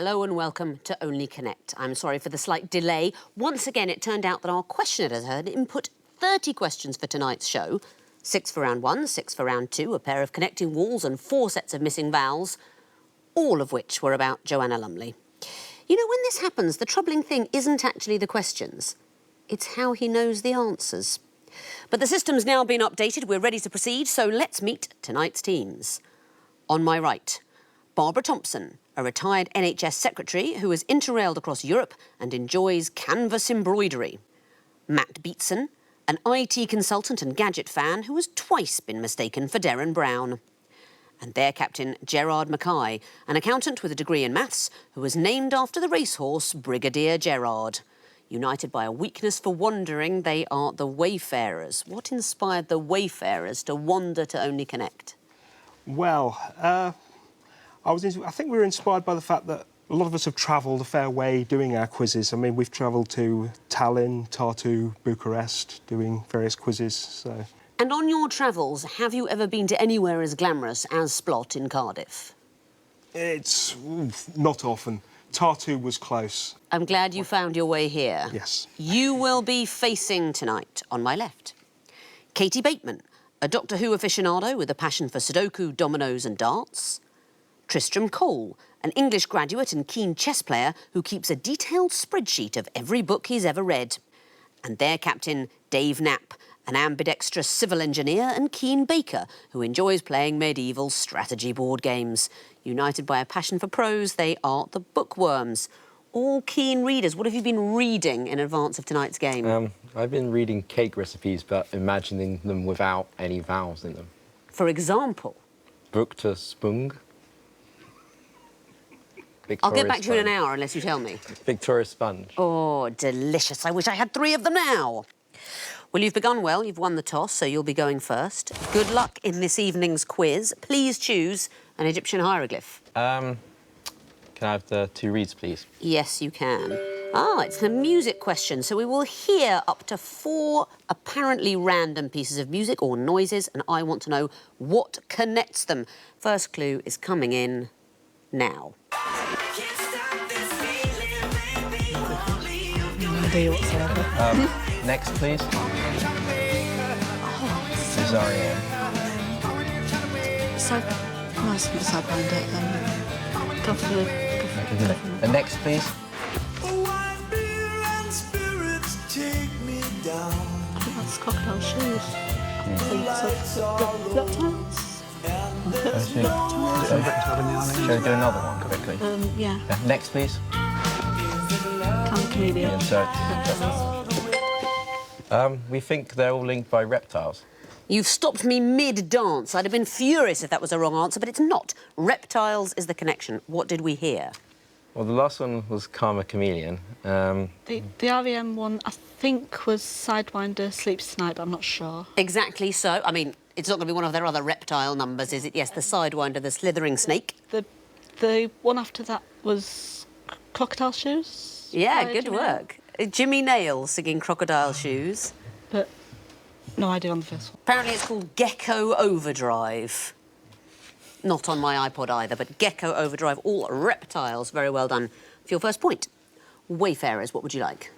Hello and welcome to Only Connect. I'm sorry for the slight delay. Once again, it turned out that our question editor had input 30 questions for tonight's show. 6 for round 1, 6 for round 2, a pair of connecting walls and 4 sets of missing vowels, all of which were about Joanna Lumley. You know, when this happens, the troubling thing isn't actually the questions. It's how he knows the answers. But the system's now been updated. We're ready to proceed, so let's meet tonight's teams. On my right, Barbara Thompson, a retired NHS secretary who has interrailed across Europe and enjoys canvas embroidery. Matt Beatson, an IT consultant and gadget fan who has twice been mistaken for Derren Brown. And their captain, Gerard Mackay, an accountant with a degree in maths who was named after the racehorse Brigadier Gerard. United by a weakness for wandering, they are the Wayfarers. What inspired the Wayfarers to wander to Only Connect? Well, I think we were inspired by the fact that a lot of us have travelled a fair way doing our quizzes. I mean, we've travelled to Tallinn, Tartu, Bucharest, doing various quizzes, so... And on your travels, have you ever been to anywhere as glamorous as Splot in Cardiff? It's not often. Tartu was close. I'm glad you found your way here. Yes. You will be facing tonight, on my left, Katie Bateman, a Doctor Who aficionado with a passion for Sudoku, dominoes and darts. Tristram Cole, an English graduate and keen chess player who keeps a detailed spreadsheet of every book he's ever read. And their captain, Dave Knapp, an ambidextrous civil engineer and keen baker who enjoys playing medieval strategy board games. United by a passion for prose, they are the Bookworms. All keen readers. What have you been reading in advance of tonight's game? I've been reading cake recipes, but imagining them without any vowels in them. For example? Victor Spung. I'll get back to you in an hour unless you tell me. Victoria Sponge. Oh, delicious. I wish I had 3 of them now. Well, you've begun well. You've won the toss, so you'll be going first. Good luck in this evening's quiz. Please choose an Egyptian hieroglyph. Can I have the 2 reads, please? Yes, you can. Ah, it's a music question, so we will hear up to 4 apparently random pieces of music or noises, and I want to know what connects them. First clue is coming in now. No idea whatsoever. Next, please. This is R.E.M. No, it's not Sidewinder. Go for the... And next, please. I think that's Crocodile Shoes. Reptiles? Shall we do another one quickly? Yeah. Next, please. Chameleon. Insert. We think they're all linked by reptiles. You've stopped me mid-dance. I'd have been furious if that was a wrong answer, but it's not. Reptiles is the connection. What did we hear? Well, the last one was Karma Chameleon. The REM one, I think, was Sidewinder Sleeps Tonight, but I'm not sure. Exactly so. I mean, it's not going to be one of their other reptile numbers, is it? Yes, the Sidewinder, the slithering snake. The one after that was Crocodile Shoes? Yeah, good work. Jimmy Nail singing Crocodile Shoes. But no idea on the first one. Apparently it's called Gecko Overdrive. Not on my iPod either, but Gecko Overdrive, all reptiles. Very well done. For your first point, Wayfarers, what would you like?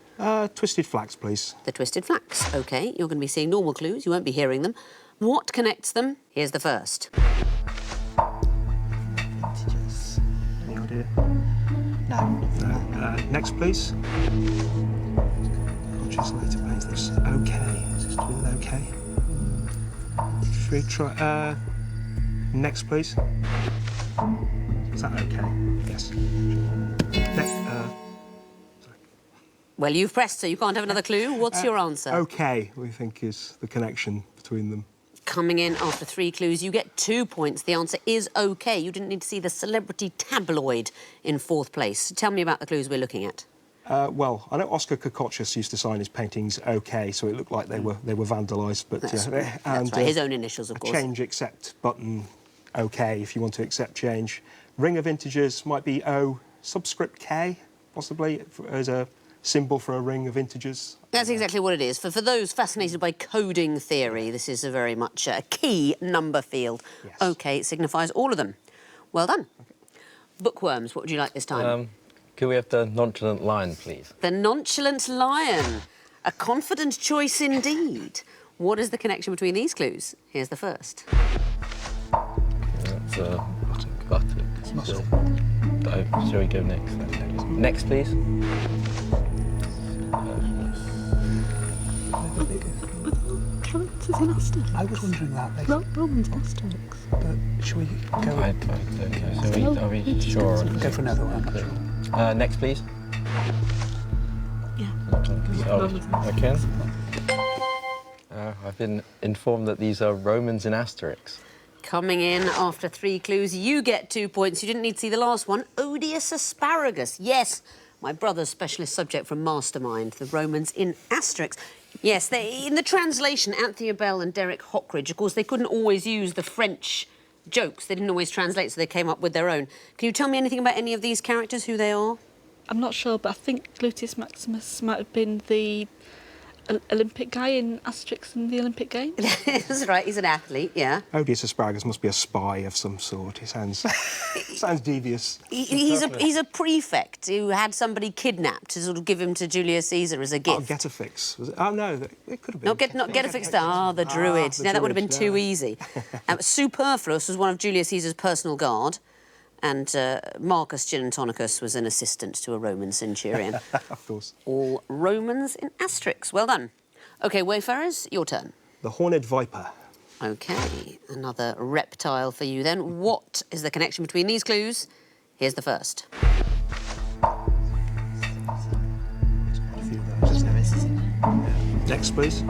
Twisted Flax, please. The Twisted Flax. OK, you're going to be seeing normal clues. You won't be hearing them. What connects them? Here's the first. Integers. Any idea? No. Next, please. Just later panes this. OK. What's this to do with OK? Should we try... next, please. Is that OK? Yes. Next, sorry. Well, you've pressed, so you can't have another clue. What's your answer? OK, we think, is the connection between them. Coming in after 3 clues, you get 2 points. The answer is OK. You didn't need to see the celebrity tabloid in 4th place. Tell me about the clues we're looking at. Well, I know Oscar Kokoschis used to sign his paintings OK, so it looked like they were vandalised. But that's right. His own initials, of course. Change accept button OK if you want to accept change. Ring of integers might be O subscript K, possibly, as a symbol for a ring of integers. That's exactly what it is. For those fascinated by coding theory, this is a very much a key number field. Yes. OK signifies all of them. Well done. Okay. Bookworms, what would you like this time? Could we have the nonchalant lion, please? The nonchalant lion. A confident choice indeed. What is the connection between these clues? Here's the first. That's a buttock. It's muscle. Shall we go next? Next, please. Characters in Asterix. I was wondering that. Romans Asterix. But should we go? I don't know. Are we sure? Go for another one. I'm not sure. Next, please. Yeah. I can. I've been informed that these are Romans in Asterix. Coming in after 3 clues, you get 2 points. You didn't need to see the last one. Odious asparagus. Yes, my brother's specialist subject from Mastermind, the Romans in Asterix. Yes, in the translation, Anthea Bell and Derek Hockridge, of course, they couldn't always use the French jokes. They didn't always translate, so they came up with their own. Can you tell me anything about any of these characters, who they are? I'm not sure, but I think Gluteus Maximus might have been the Olympic guy in Asterix and the Olympic Games. That's right, he's an athlete, yeah. Odious asparagus must be a spy of some sort. He sounds sounds devious. He's a prefect who had somebody kidnapped to sort of give him to Julius Caesar as a gift. Oh, get a fix. Was it? Oh no, it could have been. Not get a fix. The druid. the Now that would have been druid, too yeah. easy. Superfluous was one of Julius Caesar's personal guard, and Marcus Gigantonicus was an assistant to a Roman centurion. Of course. All Romans in Asterix. Well done. OK, Wayfarers, your turn. The horned viper. OK, another reptile for you then. What is the connection between these clues? Here's the first. Next, please.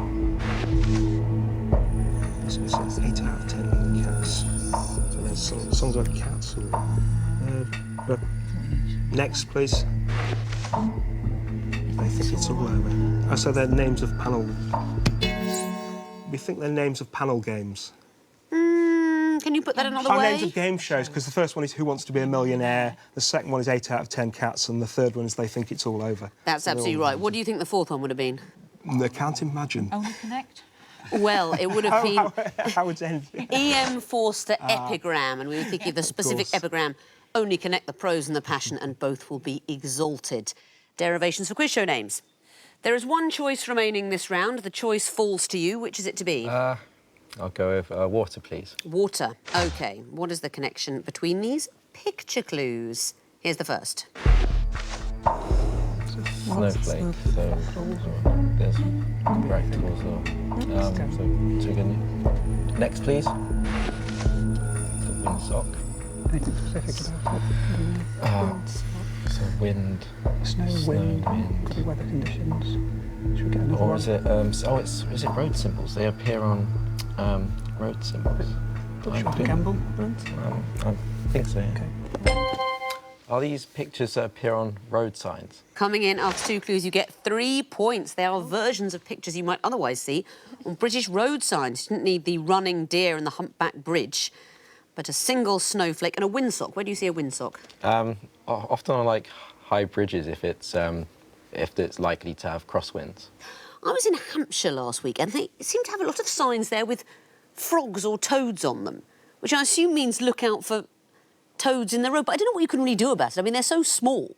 So it says 8 out of 10 cats. So there's songs about cats. Or, next, please. I think it's all over. Oh, so they're names of panel. We think they're names of panel games. Can you put that another way? Names of game shows, because the first one is Who Wants to Be a Millionaire, the second one is 8 out of 10 cats, and the third one is They Think It's All Over. That's absolutely right. What do you think the fourth one would have been? I can't imagine. Only Connect? Well, it would have been Howard's End. E.M. Forster epigram, and we were thinking of the specific course. epigram, only connect the prose and the passion, and both will be exalted. Derivations for quiz show names. There is one choice remaining this round. The choice falls to you. Which is it to be? I'll go with water, please. Water. OK. What is the connection between these picture clues? Here's the first. Snowflake. So there's rectangles. So two good. Next, please. The windsock. Anything specific about it? So wind. Snow, wind, could be weather conditions. Should we get another Or one? is it? Is it road symbols? They appear on road symbols. Gamble? I think so. Yeah. Okay. Are these pictures that appear on road signs? Coming in after 2 clues, you get 3 points. They are versions of pictures you might otherwise see on British road signs. You didn't need the running deer and the humpback bridge, but a single snowflake and a windsock. Where do you see a windsock? Often on like high bridges if it's likely to have crosswinds. I was in Hampshire last week, and they seem to have a lot of signs there with frogs or toads on them, which I assume means look out for toads in the road. But I don't know what you can really do about it. I mean, they're so small.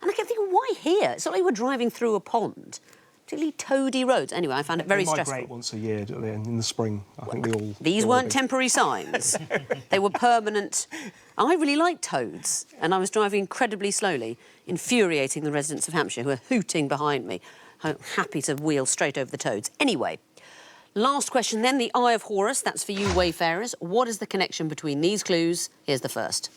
And I kept thinking, why here? It's not like we're driving through a pond. Particularly toady roads. Anyway, I found it very stressful. They migrate once a year, don't they? In the spring, I think they all... These weren't temporary signs. They were permanent. I really like toads, and I was driving incredibly slowly, infuriating the residents of Hampshire who were hooting behind me, happy to wheel straight over the toads. Anyway, last question then, the Eye of Horus. That's for you, Wayfarers. What is the connection between these clues? Here's the first.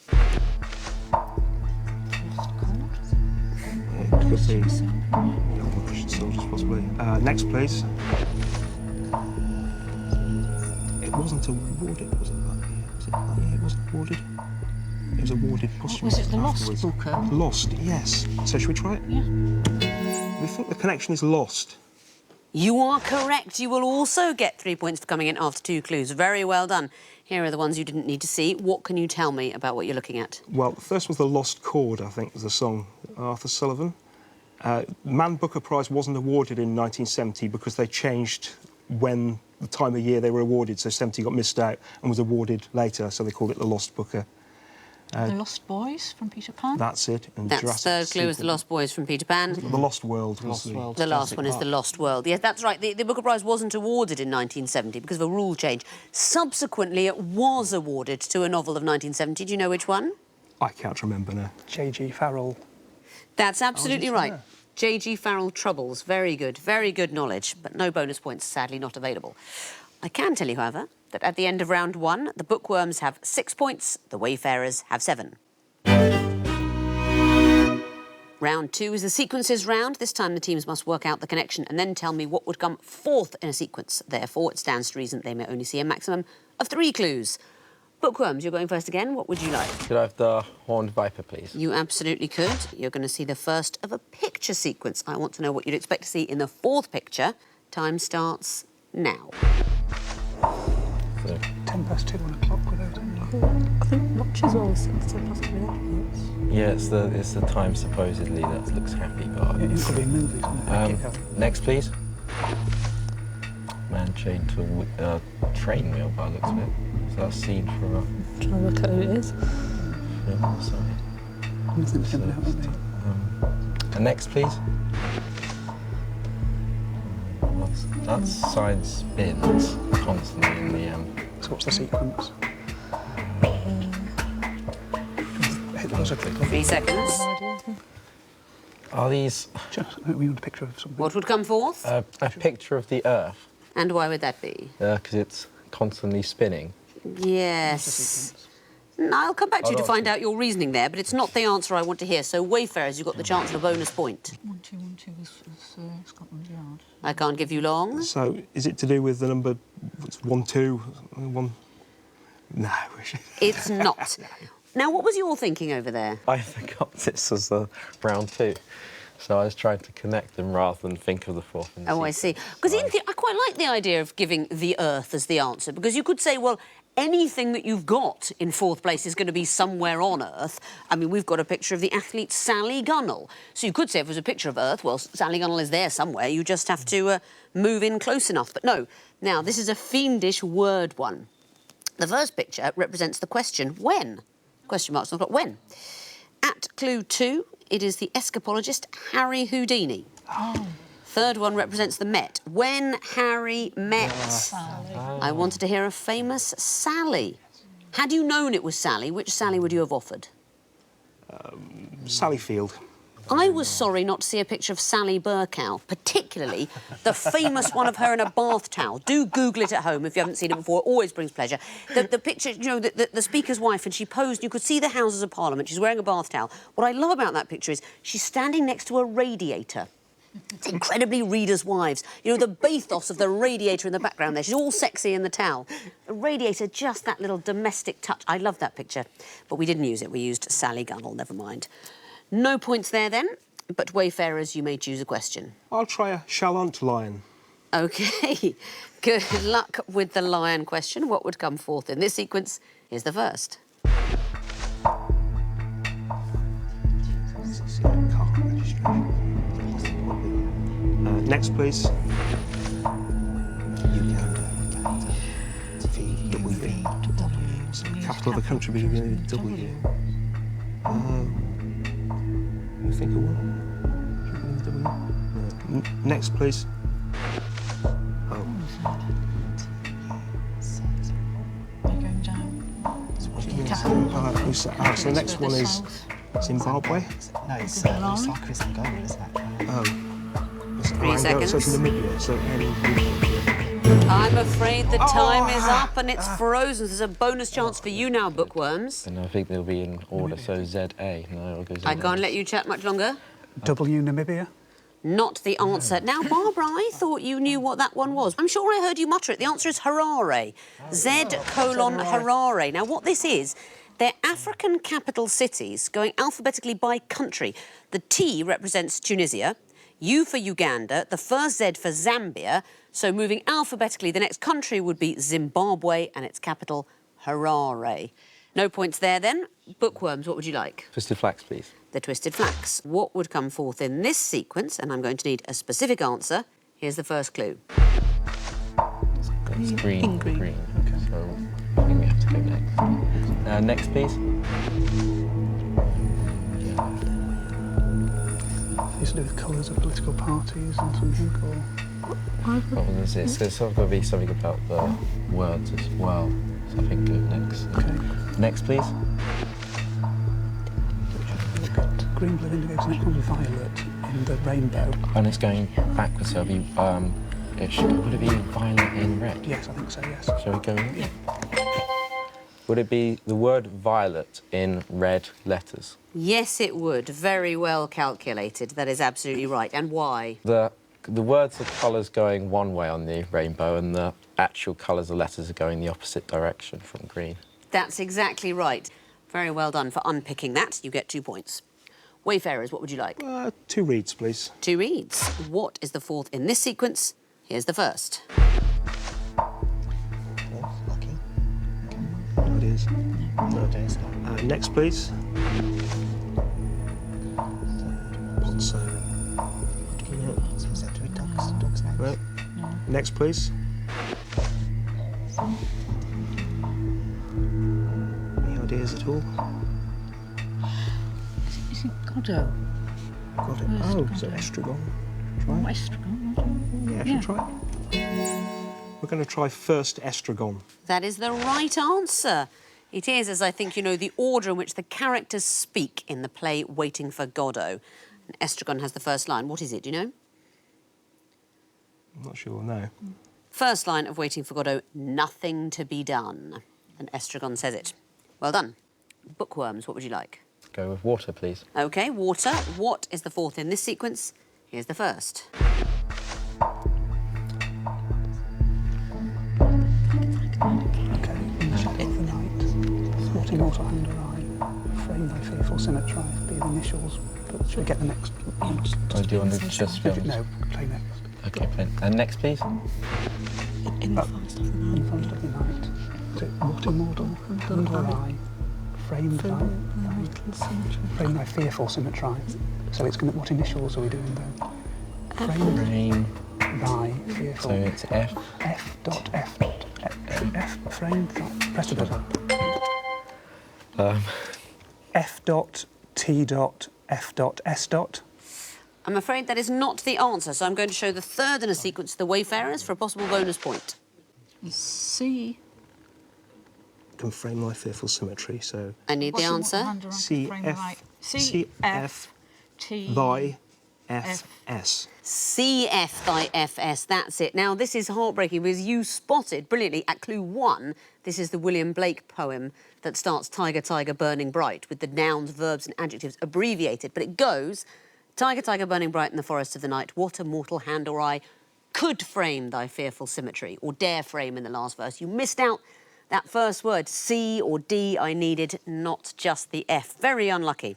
It could be Russian soldiers, possibly. Next, please. It wasn't awarded, was it? Was it? It wasn't awarded. It was awarded posthumously. Was it the Lost afterwards. Booker? Lost, yes. So should we try it? Yeah. We think the connection is lost. You are correct. You will also get 3 points for coming in after 2 clues. Very well done. Here are the ones you didn't need to see. What can you tell me about what you're looking at? Well, the first was The Lost Chord, I think, was the song. Arthur Sullivan. Man Booker Prize wasn't awarded in 1970 because they changed when the time of year they were awarded, so 70 got missed out and was awarded later, so they called it the Lost Booker. The Lost Boys from Peter Pan. That's it. And That's Jurassic third clue is the sequel. Lost Boys from Peter Pan. The Lost World. The last one is The Lost World. Yes, that's right. The Booker Prize wasn't awarded in 1970 because of a rule change. Subsequently, it was awarded to a novel of 1970. Do you know which one? I can't remember now. J.G. Farrell. That's absolutely right. yeah. J.G. Farrell Troubles. Very good knowledge, but no bonus points, sadly, not available. I can tell you, however, that at the end of round 1, the Bookworms have 6 points, the Wayfarers have 7. Round 2 is the sequences round. This time the teams must work out the connection and then tell me what would come fourth in a sequence. Therefore, it stands to reason they may only see a maximum of 3 clues. Bookworms, you're going first again. What would you like? Could I have the horned viper, please? You absolutely could. You're going to see the first of a picture sequence. I want to know what you'd expect to see in the 4th picture. Time starts now. So, 2:10, 1 o'clock without any. I think watches always said 10:11 onwards. yeah, it's the time supposedly that looks happy, but It could be movies, isn't it? next, please. Man chained to a train wheel by the looks of it. So that's a scene for a I'm trying to work out who it is. film on the side. Nothing's coming out of me. And next, please. That side spins constantly in the. So what's the sequence? Hit those a click. 3 seconds. Are these We want a picture of something. What would come forth? a picture of the Earth? And why would that be? Because it's constantly spinning. Yes. No, I'll come back to you to find out your reasoning there, but it's not the answer I want to hear. So, Wayfarers, you've got the chance of a bonus point. 1212 is Scotland Yard. I can't give you long. So, is it to do with the number 1, 2, 1? No. It's not. Now, what was your thinking over there? I forgot this was round 2. So I was trying to connect them rather than think of the 4th. And the Oh, I see. Because I quite like the idea of giving the Earth as the answer, because you could say, well, anything that you've got in 4th place is going to be somewhere on Earth. I mean, we've got a picture of the athlete Sally Gunnell. So you could say if it was a picture of Earth, well, Sally Gunnell is there somewhere. You just have to move in close enough. But no. Now, this is a fiendish word one. The first picture represents the question, when? Question marks on the clock, when? At clue 2, it is the escapologist Harry Houdini. Oh. Third one represents the Met. When Harry met. I wanted to hear a famous Sally. Had you known it was Sally, which Sally would you have offered? Sally Field. I was sorry not to see a picture of Sally Burkow, particularly the famous one of her in a bath towel. Do Google it at home if you haven't seen it before. It always brings pleasure. The picture, you know, the Speaker's wife, and she posed. You could see the Houses of Parliament. She's wearing a bath towel. What I love about that picture is she's standing next to a radiator. It's incredibly Readers' Wives. You know, the bathos of the radiator in the background there. She's all sexy in the towel. The radiator, just that little domestic touch. I love that picture. But we didn't use it. We used Sally Gunnell, never mind. No points there, then. But Wayfarers, you may choose a question. I'll try a chalant lion. OK. Good luck with the lion question. What would come forth in this sequence is the first. Next, please. Capital of the country beginning with W. You think of one? Next, please. Oh. You're going down. So the next one is Zimbabwe. No, it's Lusaka is Angola, isn't it? Oh. 3 seconds. So it's Namibia. So I'm afraid the time is up and it's frozen. There's a bonus chance for you now, Bookworms. And I think they'll be in order, so ZA. No, it'll go ZA. I can't let you chat much longer. W Namibia. Not the answer. Now, Barbara, I thought you knew what that one was. I'm sure I heard you mutter it. The answer is Harare. Z:\Harare. Now, what this is, they're African capital cities going alphabetically by country. The T represents Tunisia, U for Uganda, the first Z for Zambia. So moving alphabetically, the next country would be Zimbabwe and its capital, Harare. No points there, then. Bookworms, what would you like? Twisted Flax, please. The Twisted Flax. What would come forth in this sequence? And I'm going to need a specific answer. Here's the first clue. It's green. In green. Okay. So I think we have to go next. Next, please. It's to do with colours of political parties and something, or... What was it? There's sort of got to be something about the words as well. So I think go next. Okay. Next, please. Green, blue, indigo, and it comes violet in the rainbow. And it's going backwards, so it'll be, would it be violet in red? Yes, I think so, yes. Shall we go in? Yeah. Would it be the word violet in red letters? Yes, it would. Very well calculated. That is absolutely right. And why? The words are colours going one way on the rainbow, and the actual colours of letters are going the opposite direction from green. That's exactly right. Very well done for unpicking that. You get 2 points. Wayfarers, what would you like? 2 reads, please. 2 reads. What is the fourth in this sequence? Here's the first. Oh, lucky. No, it is. No, it is not. Next, please. So, Is that to dogs next? right. Next, please. Any ideas at all? Is it Godot? Got it. Where's Oh, Godot? is it estragon? Try it. Estragon? Yeah, should we try it? We're going to try first estragon. That is the right answer. It is, as I think you know, the order in which the characters speak in the play Waiting for Godot. And estragon has the first line. What is it, do you know? I'm not sure, no. First line of Waiting for Godot, nothing to be done. And estragon says it. Well done. Bookworms, what would you like? Go with water, please. OK, water. What is the fourth in this sequence? Here's the first. Okay, in the shadow of the night, what immortal hand or eye, frame thy fearful symmetry, be the initials, but should we get the next one? Or do you want to just film? No, play next. OK, play. And next, please. In the forest of the In night. the forest of the night, is it what immortal hand or eye, frame thy fearful symmetry. So it's going to, what initials are we doing then? Frame. Thy fearful. So it's F. F dot F dot F frame dot, press the button. F dot T dot F dot S dot. I'm afraid that is not the answer, so I'm going to show the third in a sequence to the Wayfarers for a possible bonus point. C. Can frame thy fearful symmetry, so... I need the answer. C, F, C, F, T. thy, F, S. CF thy FS, that's it. Now, this is heartbreaking because you spotted brilliantly at clue 1, this is the William Blake poem that starts Tiger, Tiger, burning bright, with the nouns, verbs and adjectives abbreviated. But it goes, Tiger, Tiger, burning bright in the forest of the night, what a mortal hand or eye could frame thy fearful symmetry, or dare frame in the last verse. You missed out that first word, C or D I needed, not just the F. Very unlucky.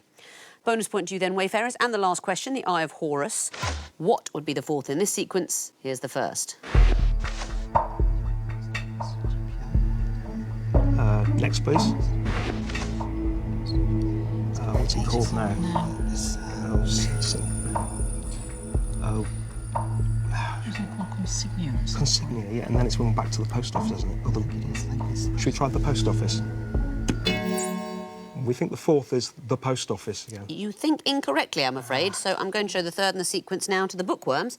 Bonus point to you then, Wayfarers. And the last question, the Eye of Horus. What would be the fourth in this sequence? Here's the first. Next, please. What's it called now? Oh, Consignia. consignia, yeah, and then it's going back to the post office, isn't it? Oh, should we try the post office? We think the fourth is the post office again. You think incorrectly, I'm afraid, so I'm going to show the third in the sequence now to the Bookworms,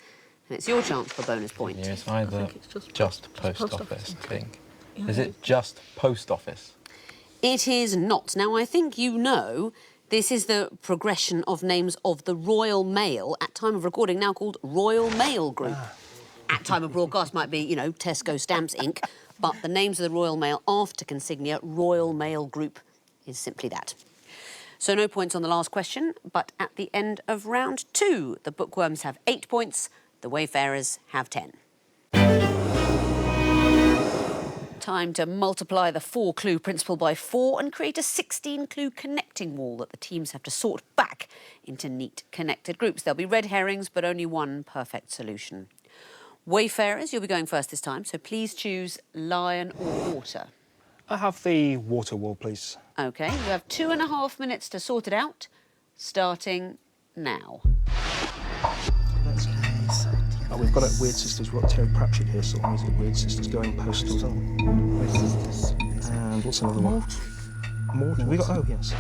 and it's your chance for a bonus point. Yeah, it's either it's just post post office, office. I think. Yeah. Is it just post office? It is not. Now, I think you know this is the progression of names of the Royal Mail, at time of recording now called Royal Mail Group. At time of broadcast might be, you know, Tesco Stamps Inc., but the names of the Royal Mail after consignia, Royal Mail Group, is simply that. So no points on the last question, but at the end of round 2, the Bookworms have 8 points, the Wayfarers have 10. Time to multiply the 4-clue principle by 4 and create a 16-clue connecting wall that the teams have to sort back into neat connected groups. There'll be red herrings, but only one perfect solution. Wayfarers, you'll be going first this time, so please choose lion or water. I have the water wall, please. OK, you have 2.5 minutes to sort it out, starting now. Let's play so Oh, we've got a Weird Sisters, we've got Terry Pratchett here, so is it Weird Sisters going postal? Weird Sisters. What's another one? Mort. We got, oh, yes.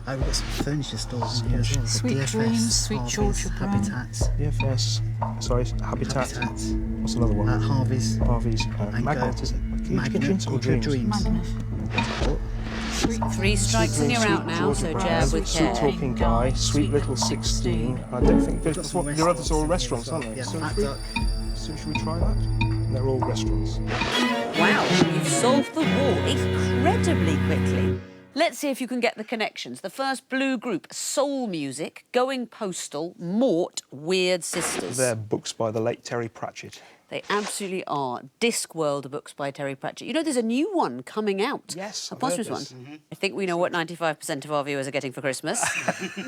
Oh, we've got some furniture stores in here as well. Sweet DFS, Dreams, Sweet Harvey's, Georgia Brown. Habitats. DFS. Sorry, Habitat. What's another one? Harvey's. Harvey's. And Magnet, Go. is it? Magnet or Dreams. Magnet. Three strikes and you're out now, so jab with Sweet care. Talking Guy, Sweet Little 16. I don't think Got there's some your others are all restaurants, as well. aren't they? Yeah, So Fat should Duck. so should we try that? They're all restaurants. Wow, you've solved the wall incredibly quickly. Let's see if you can get the connections. The first blue group, soul music, going postal, Mort, Weird Sisters. They're books by the late Terry Pratchett. They absolutely are. Discworld books by Terry Pratchett. You know, there's a new one coming out. Yes, a I've heard posthumous one. this. I think we know what 95% of our viewers are getting for Christmas.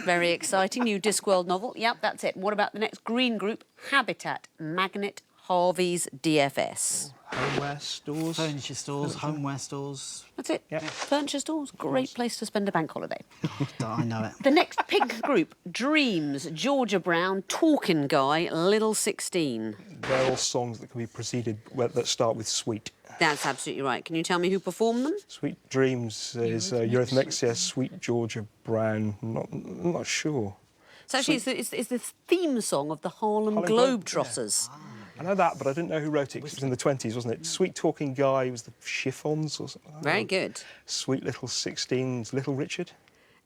Very exciting. New Discworld novel. Yep, that's it. And what about the next green group? Habitat, Magnet, Harvey's, DFS. Homeware stores. Furniture stores, homeware stores. That's it. Yeah. Furniture stores. Great place to spend a bank holiday. I know it. The next pink group, Dreams, Georgia Brown, Talking Guy, Little 16. They're all songs that can be preceded that start with sweet. That's absolutely right. Can you tell me who performed them? Sweet Dreams is Eurythmics, yes. Sweet Georgia Brown, not sure. It's actually it's the theme song of the Harlem Harlem Globetrotters. I know that, but I didn't know who wrote it, 'cause it was in the 20s, wasn't it? Sweet Talking Guy was the Chiffons or something. Very good. Sweet Little 16's Little Richard.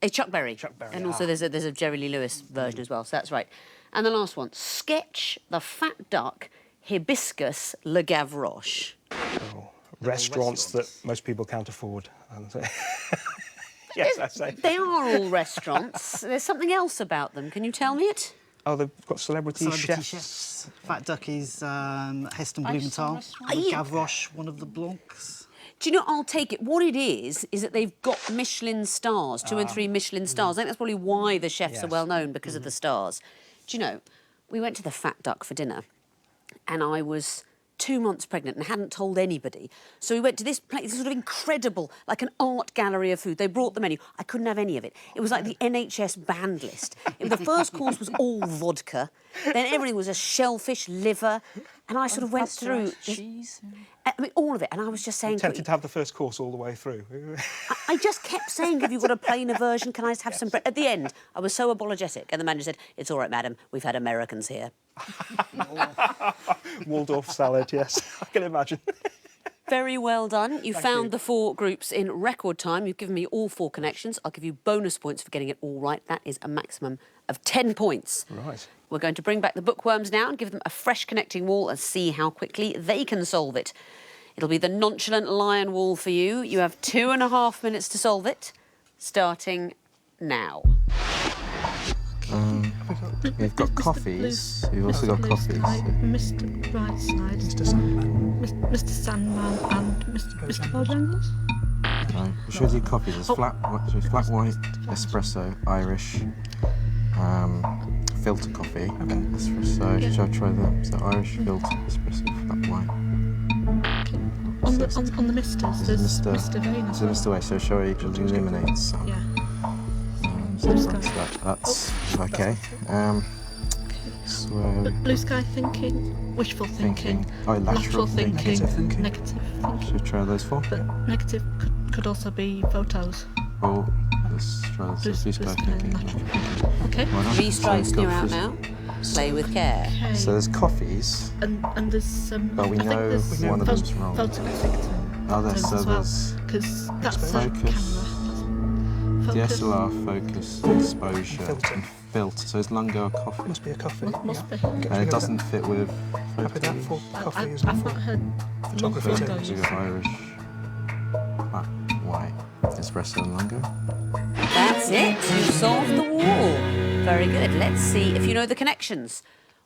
It's Chuck Berry. Chuck Berry, And also there's a Jerry Lee Lewis version as well, so that's right. And the last one, Sketch, The Fat Duck, Hibiscus, Le Gavroche. Oh, restaurants that most people can't afford. Yes, I say. They are all restaurants. There's something else about them. Can you tell me it? Oh, they've got celebrity chefs. chefs. Fat Duck is Heston Ice Blumenthal. restaurant. Yeah. Gavroche, one of the Blancs. Do you know, I'll take it. What it is that they've got Michelin stars, 2 and 3 Michelin stars. I think that's probably why the chefs are Yes. well known, because of the stars. Do you know, we went to the Fat Duck for dinner and I was 2 months pregnant and hadn't told anybody. So we went to this place, this sort of incredible, like an art gallery of food. They brought the menu. I couldn't have any of it. It was like the NHS band list. The first course was all vodka. Then everything was a shellfish liver. And I sort of went through... cheese. I mean, all of it. And I was just saying... Tempted to have the first course all the way through. I just kept saying, have you got a plainer version? Can I just have some bread? At the end, I was so apologetic. And the manager said, it's all right, madam. We've had Americans here. Waldorf salad, yes. I can imagine. Very well done. You found you. the 4 groups in record time. You've given me all 4 connections. I'll give you bonus points for getting it all right. That is a maximum of 10 points. Right. We're going to bring back the bookworms now and give them a fresh connecting wall and see how quickly they can solve it. It'll be the nonchalant lion wall for you. You have 2.5 minutes to solve it, starting now. We've got coffees. We've also got coffees. Mr. Brightside, Mr. Sandman. Mr. Sandman, and Mr. Bojangles. Right, we should do coffees. There's flat white, espresso, Irish, filter coffee, espresso. Yeah. Shall I try that? So Irish, filter, espresso, flat white. On the Misters, there's Mr. Mr. Vane as So well. Mr. Way, so shall we eliminate some? Yeah. So Blue sky. that's okay. So Blue sky thinking, wishful thinking, Oh, lateral thinking, Negative thinking. negative thinking. should we try those 4? But negative could also be photos. Oh, let's try this. Blue sky thinking. lateral thinking. Okay. Why not? 3 strikes So and we've you're got out fizz- now. Play with care. Okay. So there's coffees. And there's But we I think know there's one of them's wrong. photographic Oh, there's terms so as well, there's because that's a Focus. camera. Focus. DSLR, focus, exposure, Filter. and filter. So is Lungo a coffee? Must be a coffee. Must be. And it doesn't fit with Happy that for coffee, I've isn't it? not heard Photography Lungo terms. We used. got Irish, black, white, espresso, and Lungo. That's it. You've solved the wall. Very good. Let's see if you know the connections.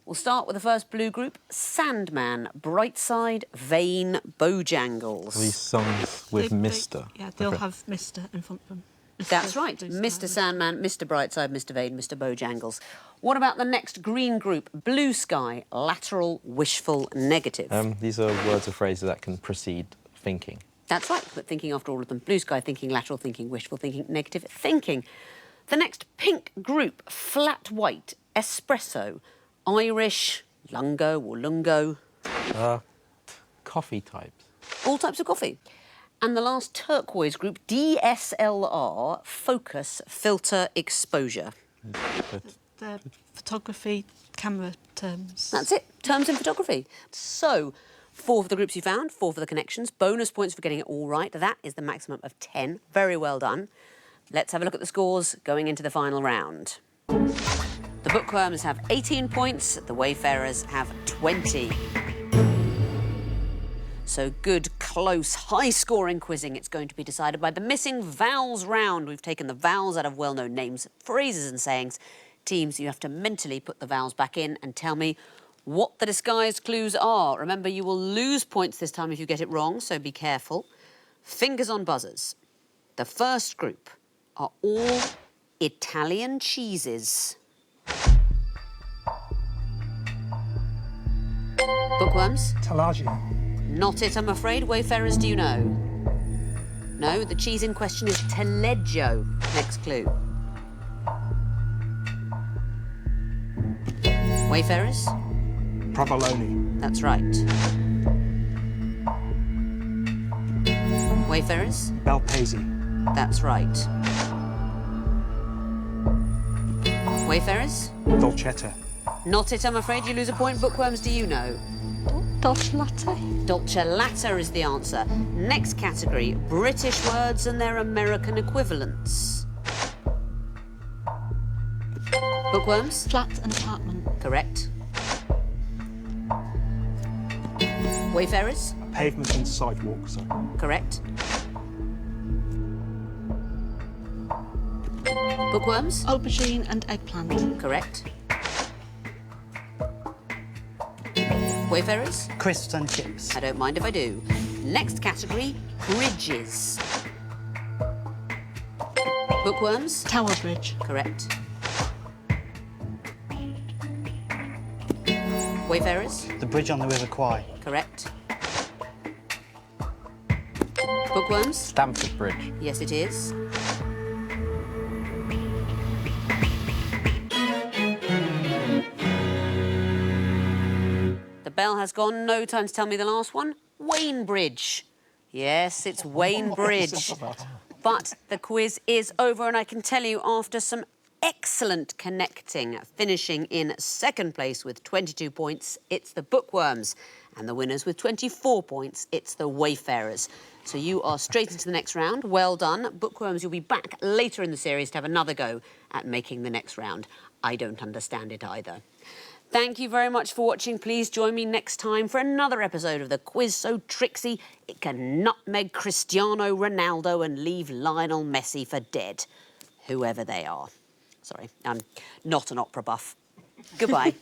We'll start with the first blue group, Sandman, Brightside, Vane, Bojangles. These songs with Mr. Yeah, they'll Okay. have Mr. in front of them. That's right. Blue sky. Mr. Sandman, Mr. Brightside, Mr. Vane, Mr. Bojangles. What about the next green group, Blue Sky, Lateral, Wishful, Negative? These are words or phrases that can precede thinking. That's right, but thinking after all of them. Blue Sky thinking, lateral thinking, wishful thinking, negative thinking. The next pink group, Flat White, Espresso, Irish, Lungo or Lungo. Coffee types. All types of coffee. And the last turquoise group, DSLR, focus, filter, exposure. The photography camera terms. That's it, terms in photography. So, 4 for the groups you found, 4 for the connections. Bonus points for getting it all right. That is the maximum of 10. Very well done. Let's have a look at the scores going into the final round. The Bookworms have 18 points, the Wayfarers have 20. So good, close, high-scoring quizzing. It's going to be decided by the missing vowels round. We've taken the vowels out of well-known names, phrases and sayings. Teams, you have to mentally put the vowels back in and tell me what the disguised clues are. Remember, you will lose points this time if you get it wrong, so be careful. Fingers on buzzers. The first group are all Italian cheeses. Bookworms? Tallagio. Not it, I'm afraid. Wayfarers, do you know? No, the cheese in question is Taleggio. Next clue. Wayfarers? Provolone. That's right. Wayfarers? Belpaese. That's right. Wayfarers? Dolcetta. Not it, I'm afraid. You lose a point. Bookworms, do you know? Dolce latte. Dolcellata is the answer. Next category, British words and their American equivalents. Bookworms? Flat and apartment. Correct. Wayfarers? Pavement and sidewalk, sorry. Correct. Bookworms? Aubergine and eggplant. Correct. Wayfarers? Crisps and chips. I don't mind if I do. Next category, bridges. Bookworms? Tower Bridge. Correct. Wayfarers? The bridge on the River Kwai. Correct. Bookworms? Stamford Bridge. Yes, it is. The bell has gone. No time to tell me the last one. Wayne Bridge. Yes, it's Wayne Bridge. But the quiz is over, and I can tell you after some excellent connecting, finishing in second place with 22 points, it's the Bookworms. And the winners with 24 points, it's the Wayfarers. So you are straight into the next round. Well done. Bookworms, you'll be back later in the series to have another go at making the next round. I don't understand it either. Thank you very much for watching. Please join me next time for another episode of the quiz so tricksy it can nutmeg Cristiano Ronaldo and leave Lionel Messi for dead, whoever they are. Sorry, I'm not an opera buff. Goodbye.